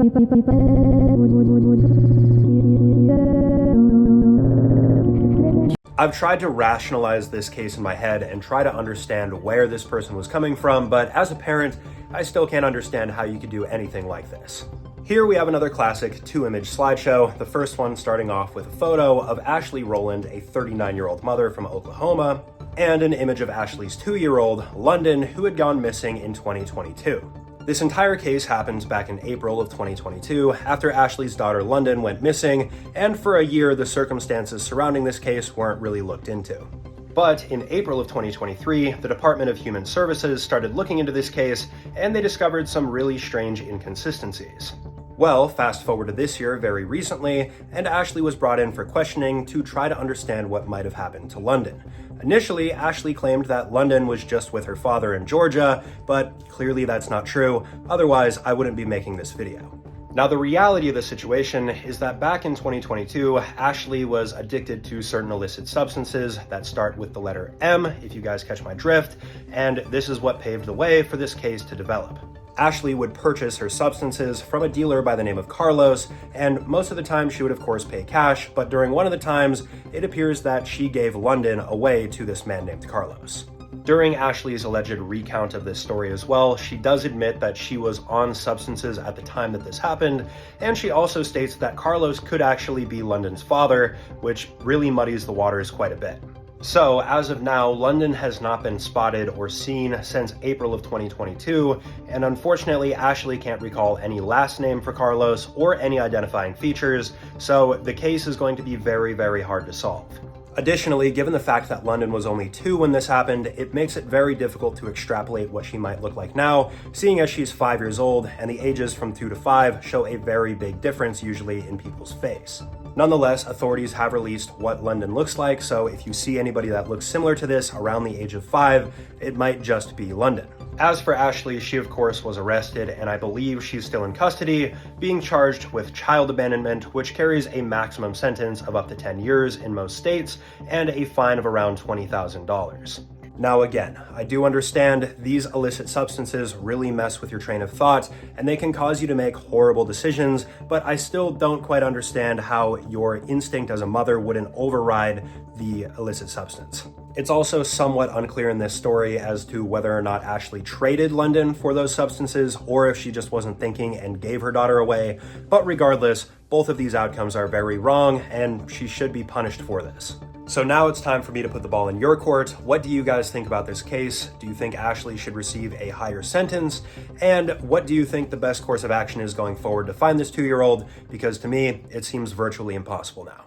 I've tried to rationalize this case in my head and try to understand where this person was coming from, but as a parent, I still can't understand how you could do anything like this. Here we have another classic two-image slideshow, the first one starting off with a photo of Ashley Rowland, a 39-year-old mother from Oklahoma, and an image of Ashley's 2-year-old, London, who had gone missing in 2022. This entire case happened back in April of 2022 after Ashley's daughter London went missing, and for a year the circumstances surrounding this case weren't really looked into. But in April of 2023, the Department of Human Services started looking into this case, and they discovered some really strange inconsistencies. Well, fast forward to this year very recently, and Ashley was brought in for questioning to try to understand what might have happened to London. Initially, Ashley claimed that London was just with her father in Georgia, but clearly that's not true, otherwise I wouldn't be making this video. Now, the reality of the situation is that back in 2022, Ashley was addicted to certain illicit substances that start with the letter M, if you guys catch my drift, and this is what paved the way for this case to develop. Ashley would purchase her substances from a dealer by the name of Carlos, and most of the time she would of course pay cash, but during one of the times, it appears that she gave London away to this man named Carlos. During Ashley's alleged recount of this story as well, she does admit that she was on substances at the time that this happened, and she also states that Carlos could actually be London's father, which really muddies the waters quite a bit. So, as of now, London has not been spotted or seen since April of 2022, and unfortunately, Ashley can't recall any last name for Carlos or any identifying features, so the case is going to be very, very hard to solve. Additionally, given the fact that London was only 2 when this happened, it makes it very difficult to extrapolate what she might look like now, seeing as she's 5 years old, and the ages from 2 to 5 show a very big difference usually in people's face. Nonetheless, authorities have released what London looks like, so if you see anybody that looks similar to this around the age of 5, it might just be London. As for Ashley, she of course was arrested, and I believe she's still in custody, being charged with child abandonment, which carries a maximum sentence of up to 10 years in most states, and a fine of around $20,000. Now again, I do understand these illicit substances really mess with your train of thought, and they can cause you to make horrible decisions, but I still don't quite understand how your instinct as a mother wouldn't override the illicit substance. It's also somewhat unclear in this story as to whether or not Ashley traded London for those substances, or if she just wasn't thinking and gave her daughter away, but regardless, both of these outcomes are very wrong, and she should be punished for this. So now it's time for me to put the ball in your court. What do you guys think about this case? Do you think Ashley should receive a higher sentence? And what do you think the best course of action is going forward to find this 2-year-old? Because to me, it seems virtually impossible now.